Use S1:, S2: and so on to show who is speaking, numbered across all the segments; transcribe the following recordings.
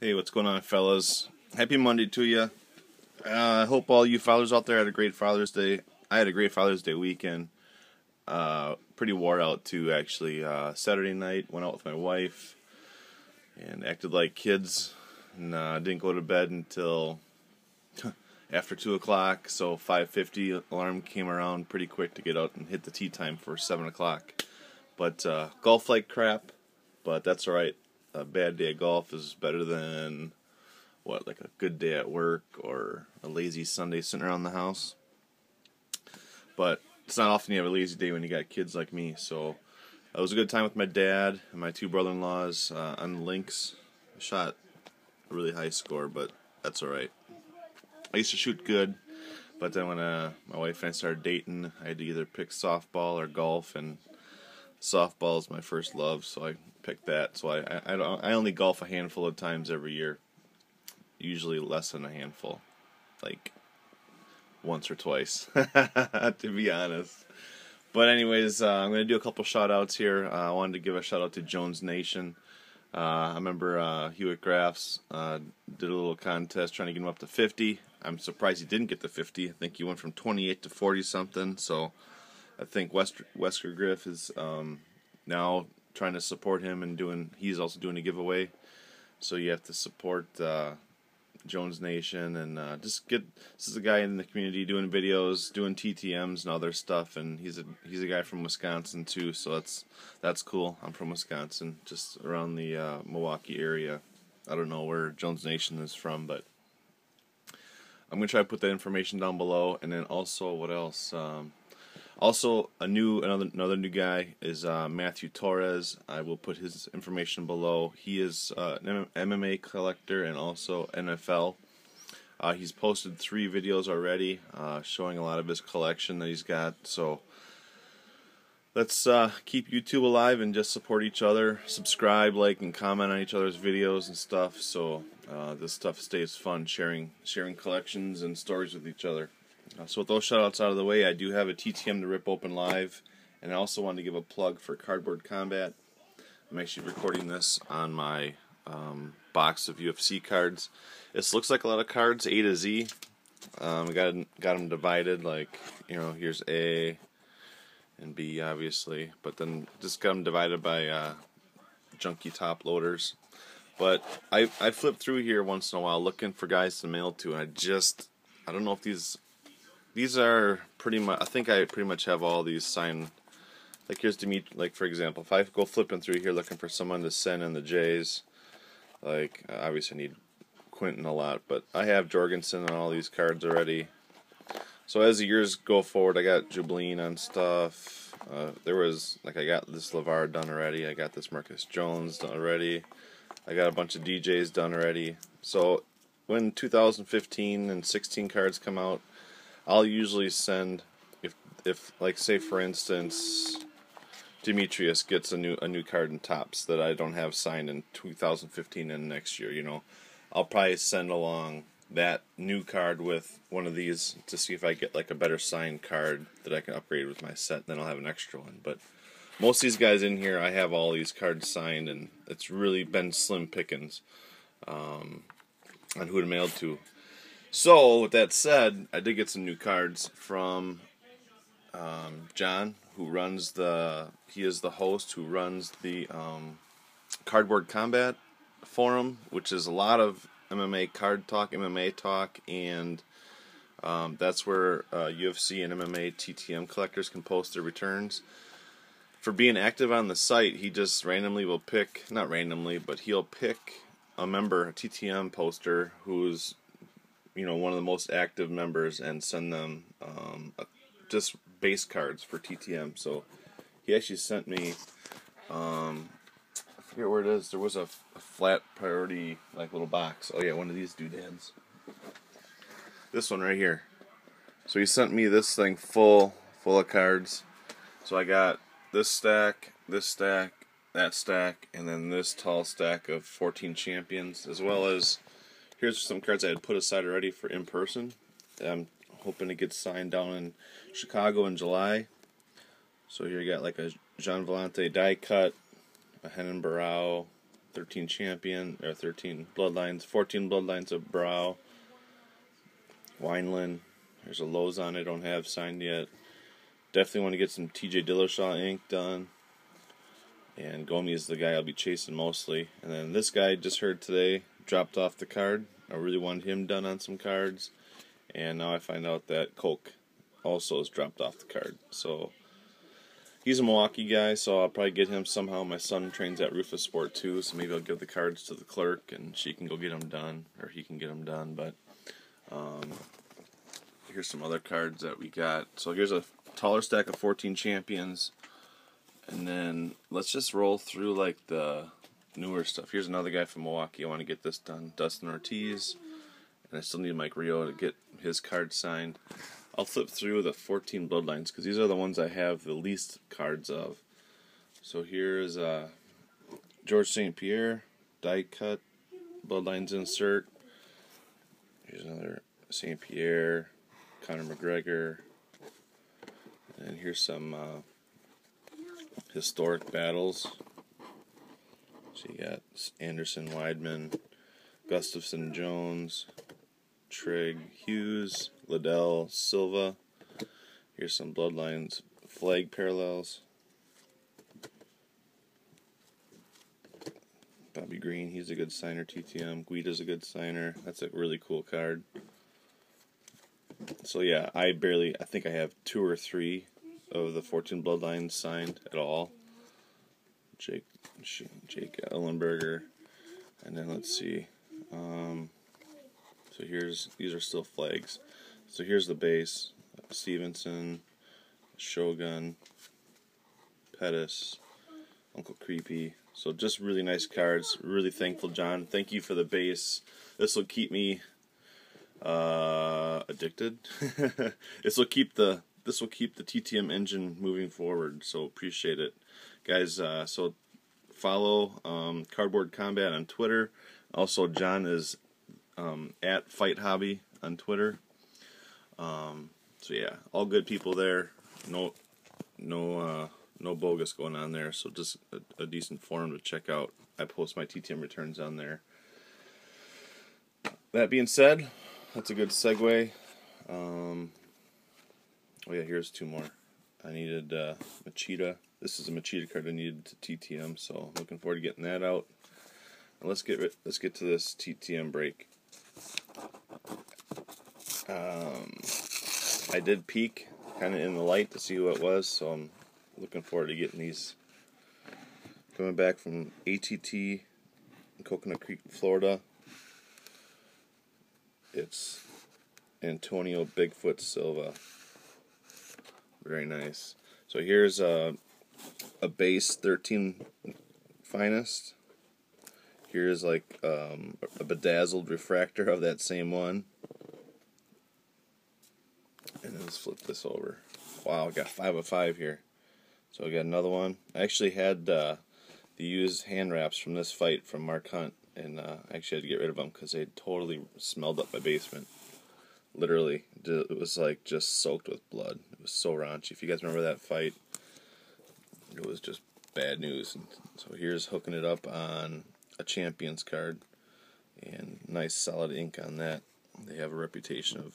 S1: Hey, what's going on, fellas? Happy Monday to you. I hope all you fathers out there had a great Father's Day. I had a great Father's Day weekend. Pretty wore out, too, actually. Saturday night, went out with my wife and acted like kids. And didn't go to bed until after 2 o'clock. So 5:50 alarm came around pretty quick to get out and hit the tea time for 7 o'clock. But golf like crap, but that's alright. A bad day of golf is better than, like a good day at work or a lazy Sunday sitting around the house. But it's not often you have a lazy day when you got kids like me, so it was a good time with my dad and my two brother-in-laws on the links. I shot a really high score, but that's alright. I used to shoot good, but then when my wife and I started dating, I had to either pick softball or golf, and softball is my first love, so I picked that. So I only golf a handful of times every year, usually less than a handful, like once or twice, to be honest. But anyways, I'm going to do a couple shout-outs here. I wanted to give a shout-out to JonesNation. I remember Hewitt Graffs did a little contest trying to get him up to 50. I'm surprised he didn't get to 50. I think he went from 28 to 40-something, so I think Wesker Griff is now trying to support him and he's also doing a giveaway. So you have to support JonesNation and this is a guy in the community doing videos, doing TTMs and other stuff, and he's a guy from Wisconsin too, so that's cool. I'm from Wisconsin, just around the Milwaukee area. I don't know where JonesNation is from, but I'm gonna try to put that information down below. And then also, what else? Also, another new guy is Mathew Torres. I will put his information below. He is an MMA collector and also NFL. He's posted 3 videos already showing a lot of his collection that he's got. So let's keep YouTube alive and just support each other. Subscribe, like, and comment on each other's videos and stuff. So this stuff stays fun, sharing collections and stories with each other. So with those shoutouts out of the way, I do have a TTM to rip open live, and I also wanted to give a plug for Carboard Combat. I'm actually recording this on my box of UFC cards. This looks like a lot of cards, A to Z. We got them divided, like, here's A and B, obviously, but then just got them divided by junky top loaders. But I flip through here once in a while looking for guys to mail to, and I don't know if these are pretty much, I think I pretty much have all these signed. Like here's Dimitri, like for example, if I go flipping through here looking for someone to send in the J's, like obviously I need Quentin a lot, but I have Jorgensen on all these cards already. So as the years go forward, I got Jublin on stuff. I got this LeVar done already. I got this Marcus Jones done already. I got a bunch of DJs done already. So when 2015 and 16 cards come out, I'll usually send, if like say for instance Demetrius gets a new card in Topps that I don't have signed in 2015 and next year, I'll probably send along that new card with one of these to see if I get like a better signed card that I can upgrade with my set, then I'll have an extra one. But most of these guys in here, I have all these cards signed, and it's really been slim pickings on who to mail to. So, with that said, I did get some new cards from John, who runs he is the host who runs the Carboard Combat forum, which is a lot of MMA card talk, MMA talk, and that's where UFC and MMA TTM collectors can post their returns. For being active on the site, he just randomly will pick, not randomly, but he'll pick a member, a TTM poster, who's one of the most active members, and send them just base cards for TTM. So he actually sent me, I forget where it is, there was a flat priority like little box. Oh yeah, one of these doodads. This one right here. So he sent me this thing full of cards. So I got this stack, that stack, and then this tall stack of 14 champions, as well as here's some cards I had put aside already for in person. I'm hoping to get signed down in Chicago in July. So here you got like a Jean Vellante die cut, a Henan Barao, 13 champion, or 13 bloodlines, 14 bloodlines of Brow. Wineland, there's a Lozon I don't have signed yet. Definitely want to get some TJ Dillashaw ink done. And Gomi is the guy I'll be chasing mostly. And then this guy, just heard today, dropped off the card. I really wanted him done on some cards. And now I find out that Coke also has dropped off the card. So he's a Milwaukee guy, so I'll probably get him somehow. My son trains at Rufus Sport too, so maybe I'll give the cards to the clerk and she can go get them done, or he can get them done. But here's some other cards that we got. So here's a taller stack of 14 champions, and then let's just roll through like the newer stuff. Here's another guy from Milwaukee. I want to get this done. Dustin Ortiz, and I still need Mike Rio to get his card signed. I'll flip through the 14 bloodlines because these are the ones I have the least cards of. So here's George St. Pierre, die cut, bloodlines insert. Here's another St. Pierre, Conor McGregor, and here's some historic battles. So you got Anderson, Weidman, Gustafson, Jones, Trigg, Hughes, Liddell, Silva. Here's some bloodlines, flag parallels. Bobby Green, he's a good signer. TTM. Guida's a good signer. That's a really cool card. So yeah, I think I have 2 or 3 of the 14 bloodlines signed at all. Jake Ellenberger, and then let's see. So these are still flags. So here's the base: Stevenson, Shogun, Pettis, Uncle Creepy. So just really nice cards. Really thankful, John. Thank you for the base. This will keep me addicted. This will keep the TTM engine moving forward. So appreciate it, guys. So follow Carboard Combat on Twitter. Also, John is at Fight Hobby on Twitter. So yeah, all good people there. No bogus going on there. So just a decent forum to check out. I post my TTM returns on there. That being said, that's a good segue. Oh yeah, here's 2 more. I needed Machida. This is a Machida card I needed to TTM, so looking forward to getting that out. And let's get to this TTM break. I did peek kind of in the light to see who it was, so I'm looking forward to getting these. Coming back from ATT in Coconut Creek, Florida. It's Antonio Bigfoot Silva. Very nice. So here's a base 13 finest. Here's like a bedazzled refractor of that same one. And then let's flip this over. Wow, I got 5 of 5 here. So I got another one. I actually had the used hand wraps from this fight from Mark Hunt, and I actually had to get rid of them because they totally smelled up my basement. Literally, it was like just soaked with blood. It was so raunchy. If you guys remember that fight, it was just bad news. And so here's hooking it up on a Champions card, and nice solid ink on that. They have a reputation of,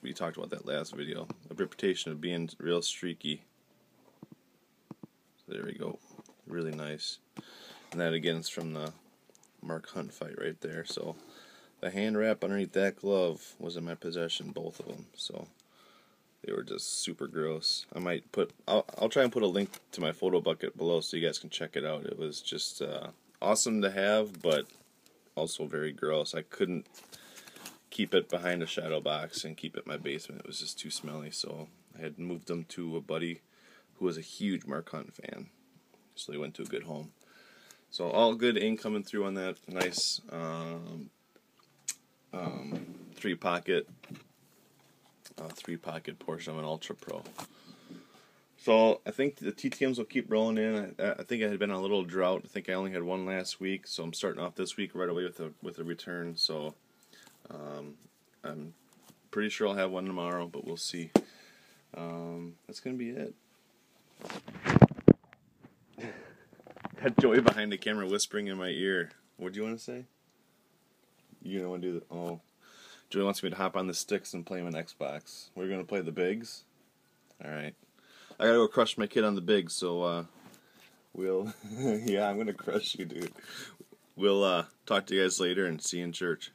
S1: we talked about that last video, a reputation of being real streaky. So there we go. Really nice. And that again is from the Mark Hunt fight right there. So the hand wrap underneath that glove was in my possession, both of them. So they were just super gross. I might I'll try and put a link to my photo bucket below so you guys can check it out. It was just awesome to have, but also very gross. I couldn't keep it behind a shadow box and keep it in my basement. It was just too smelly, so I had moved them to a buddy who was a huge Mark Hunt fan. So they went to a good home. So all good ink coming through on that nice 3-pocket portion of an Ultra Pro. So I think the TTMs will keep rolling in. I think I had been on a little drought. I think I only had one last week, so I'm starting off this week right away with a return. So I'm pretty sure I'll have one tomorrow, but we'll see. That's gonna be it. Got Joey behind the camera whispering in my ear. What do you want to say? You don't want to do that? Oh. Joey wants me to hop on the sticks and play him an Xbox. We're going to play the bigs? Alright. I gotta go crush my kid on the bigs, so, we'll... yeah, I'm going to crush you, dude. We'll, talk to you guys later and see you in church.